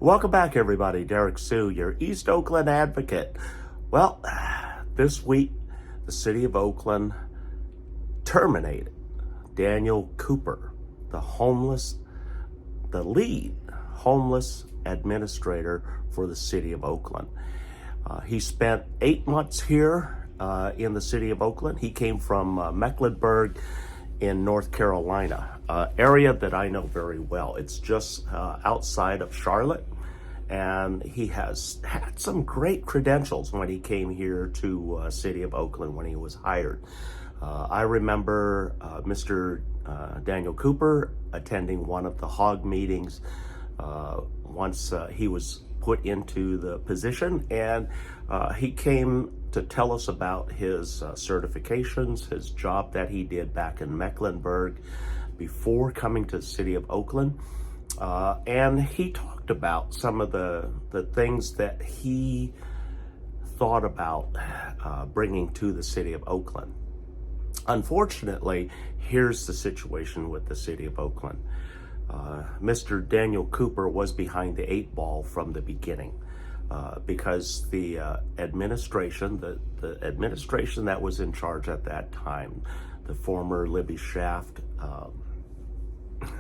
Welcome back, everybody. Derrick Sue, your East Oakland advocate. Well, this week, the city of Oakland terminated Daniel Cooper, the lead homeless administrator for the city of Oakland. He spent 8 months here in the city of Oakland. He came from Mecklenburg in North Carolina, area that I know very well. It's just outside of Charlotte, and he has had some great credentials when he came here to city of Oakland when he was hired. I remember Mr. Daniel Cooper attending one of the HOG meetings once he was put into the position, and he came to tell us about his certifications, his job that he did back in Mecklenburg before coming to the city of Oakland. And he talked about some of the things that he thought about bringing to the city of Oakland. Unfortunately, here's the situation with the city of Oakland. Mr. Daniel Cooper was behind the 8 ball from the beginning. Because the administration that was in charge at that time, the former Libby Schaft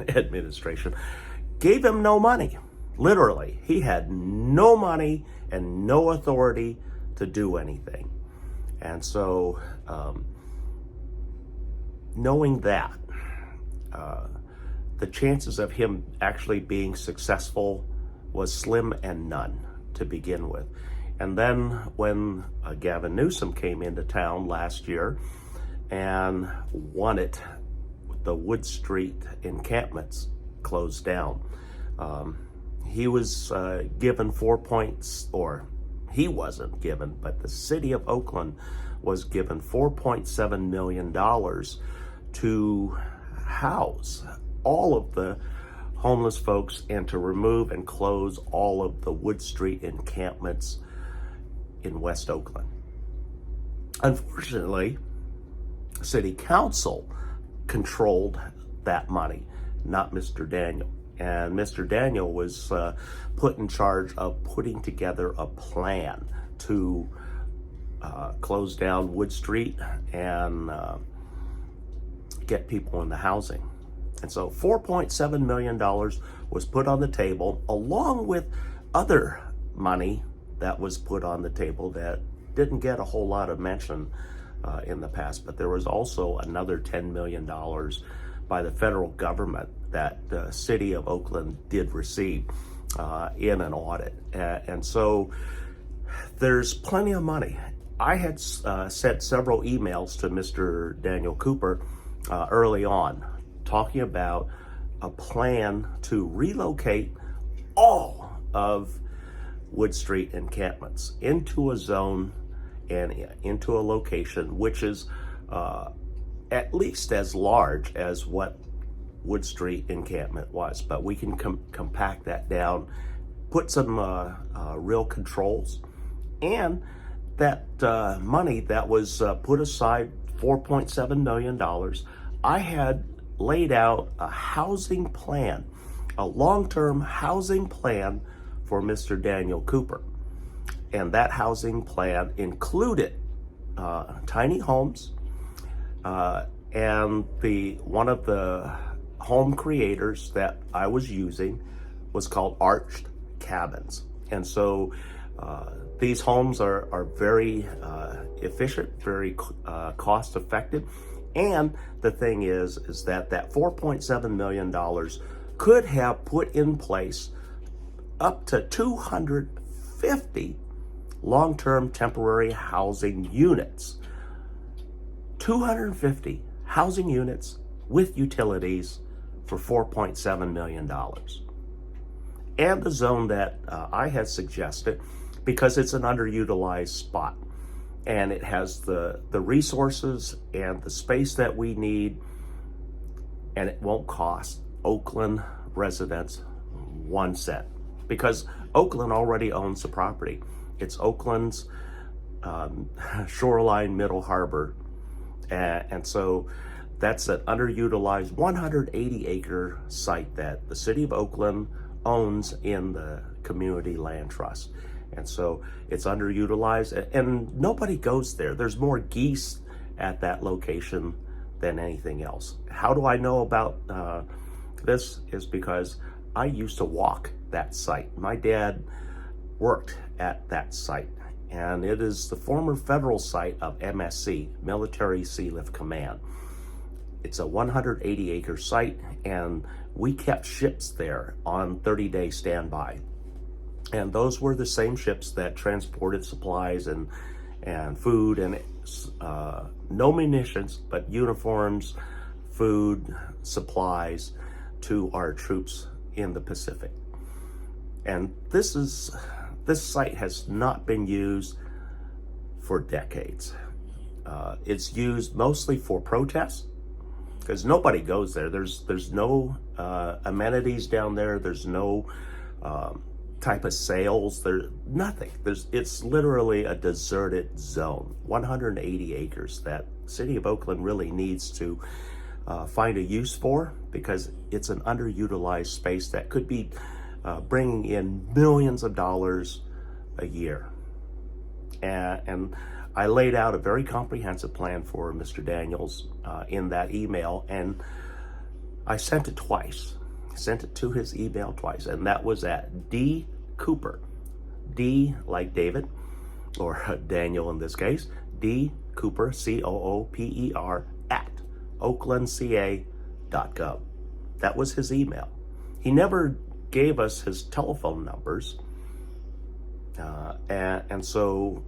administration, gave him no money. Literally, he had no money and no authority to do anything. And so, knowing that, the chances of him actually being successful was slim and none to begin with. And then when Gavin Newsom came into town last year and wanted the Wood Street encampments closed down, he was given 4 points, or he wasn't given, but the city of Oakland was given $4.7 million to house all of the homeless folks and to remove and close all of the Wood Street encampments in West Oakland. Unfortunately, City Council controlled that money, not Mr. Daniel. And Mr. Daniel was put in charge of putting together a plan to close down Wood Street and get people into housing. And so $4.7 million was put on the table, along with other money that was put on the table that didn't get a whole lot of mention in the past. But there was also another $10 million by the federal government that the city of Oakland did receive in an audit. And so there's plenty of money. I had sent several emails to Mr. Daniel Cooper early on, talking about a plan to relocate all of Wood Street encampments into a zone and into a location which is at least as large as what Wood Street encampment was, but we can compact that down, put some real controls, and that money that was put aside, $4.7 million, I had laid out a housing plan, a long-term housing plan for Mr. Daniel Cooper. And that housing plan included tiny homes, and one of the home creators that I was using was called Arched Cabins. And so these homes are very efficient, very cost effective. And the thing is that $4.7 million could have put in place up to 250 long-term temporary housing units. 250 housing units with utilities for $4.7 million. And the zone that I had suggested, because it's an underutilized spot, and it has the resources and the space that we need, and it won't cost Oakland residents 1 cent, because Oakland already owns the property. It's Oakland's shoreline middle harbor, and so that's an underutilized 180-acre site that the city of Oakland owns in the community land trust. And so it's underutilized, and nobody goes there. There's more geese at that location than anything else. How do I know about this? Is because I used to walk that site. My dad worked at that site, and it is the former federal site of MSC, Military Sealift Command. It's a 180-acre site, and we kept ships there on 30-day standby. And those were the same ships that transported supplies and food and no munitions, but uniforms, food, supplies to our troops in the Pacific. And this site has not been used for decades. It's used mostly for protests, because nobody goes there. There's no amenities down there. There's no type of sales. There's nothing. It's literally a deserted zone, 180 acres that City of Oakland really needs to find a use for, because it's an underutilized space that could be bringing in millions of dollars a year. And I laid out a very comprehensive plan for Mr. Daniels in that email, and I sent it twice. Sent it to his email twice, and that was at D. Cooper, D like David, or Daniel in this case, D. Cooper, COOPER, at oaklandca.gov. That was his email. He never gave us his telephone numbers, and so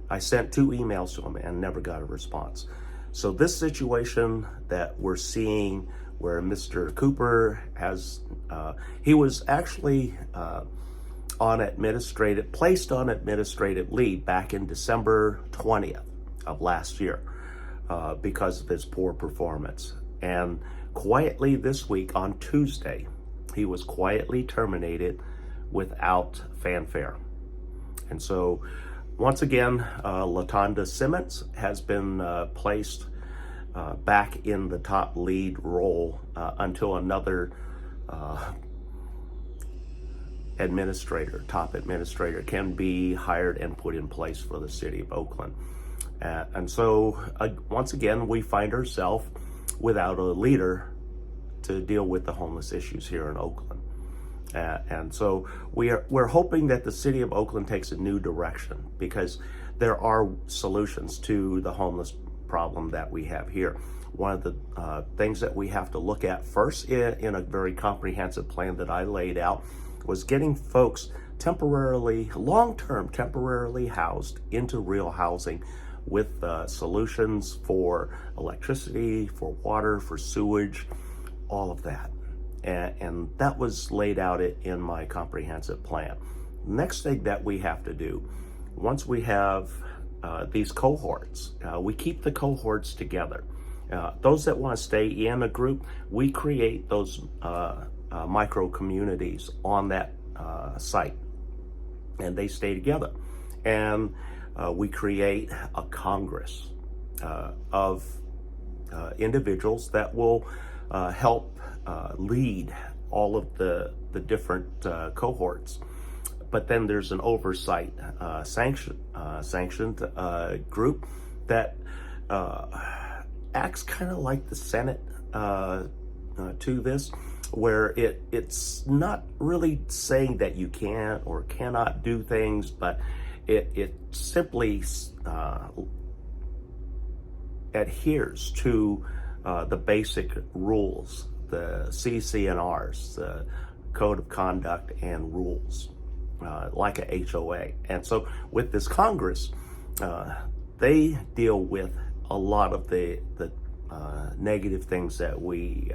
I sent 2 emails to him and never got a response. So this situation that we're seeing, where Mr. Cooper has, he was actually placed on administrative leave back in December 20th of last year because of his poor performance. And quietly this week on Tuesday, he was quietly terminated without fanfare. And so once again, LaTonda Simmons has been placed back in the top lead role until another top administrator can be hired and put in place for the City of Oakland. And so once again, we find ourselves without a leader to deal with the homeless issues here in Oakland. And so we're hoping that the City of Oakland takes a new direction, because there are solutions to the homeless problem that we have here. One of the things that we have to look at first in a very comprehensive plan that I laid out was getting folks long-term temporarily housed into real housing with solutions for electricity, for water, for sewage, all of that. And that was laid out in my comprehensive plan. Next thing that we have to do, once we have these cohorts, we keep the cohorts together. Those that want to stay in a group, we create those micro communities on that site, and they stay together. And we create a Congress of individuals that will help lead all of the different cohorts. But then there's an oversight sanctioned group that acts kind of like the Senate to this, where it's not really saying that you can or cannot do things, but it simply adheres to the basic rules, the CC&Rs, the Code of Conduct and Rules, like a HOA. And so with this Congress, they deal with a lot of the negative things that we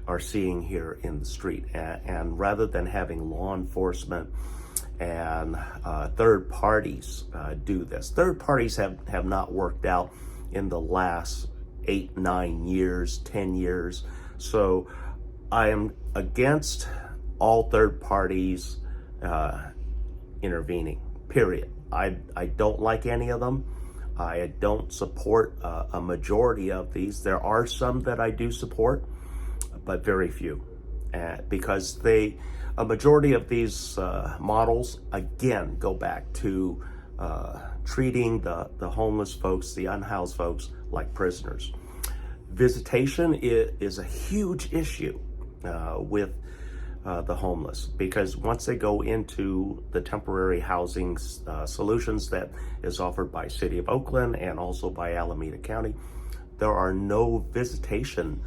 are seeing here in the street. And rather than having law enforcement and third parties do this, third parties have not worked out in the last 8, 9 years, 10 years. So I am against all third parties intervening, period. I don't like any of them. I don't support a majority of these. There are some that I do support, but very few. because a majority of these models, again, go back to treating the homeless folks, the unhoused folks, like prisoners. Visitation is a huge issue with the homeless, because once they go into the temporary housing solutions that is offered by City of Oakland and also by Alameda County, there are no visitation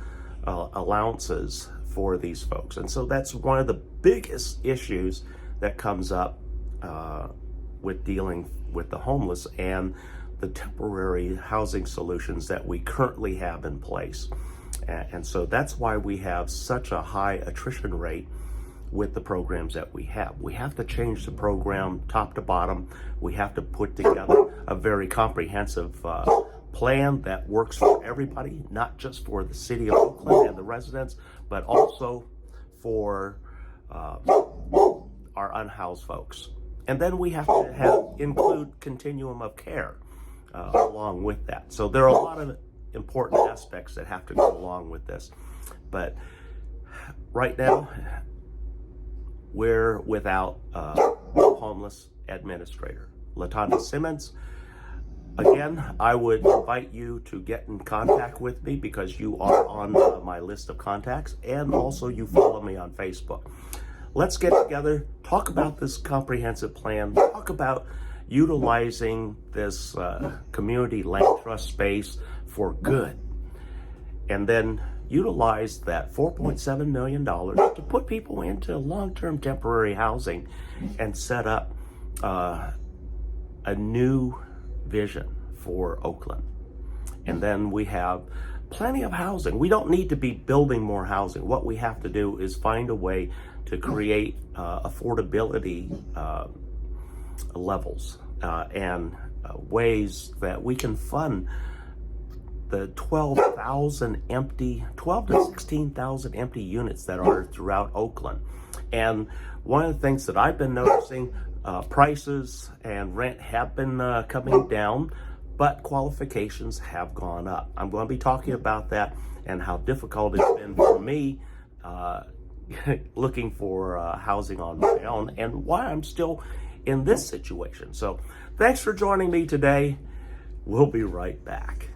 allowances for these folks. And so that's one of the biggest issues that comes up with dealing with the homeless and the temporary housing solutions that we currently have in place. And so that's why we have such a high attrition rate with the programs that we have. We have to change the program top to bottom. We have to put together a very comprehensive plan that works for everybody, not just for the City of Oakland and the residents, but also for our unhoused folks. And then we have to include continuum of care along with that. So there are a lot of important aspects that have to go along with this. But right now, we're without a homeless administrator. LaTonda Simmons, again, I would invite you to get in contact with me, because you are on my list of contacts, and also you follow me on Facebook. Let's get together, talk about this comprehensive plan, talk about utilizing this community land trust space for good, and then utilize that $4.7 million to put people into long-term temporary housing and set up a new vision for Oakland. And then we have plenty of housing. We don't need to be building more housing. What we have to do is find a way to create affordability levels and ways that we can fund the 12 to 16,000 empty units that are throughout Oakland. And one of the things that I've been noticing, prices and rent have been coming down, but qualifications have gone up. I'm going to be talking about that and how difficult it's been for me looking for housing on my own, and why I'm still in this situation. So thanks for joining me today. We'll be right back.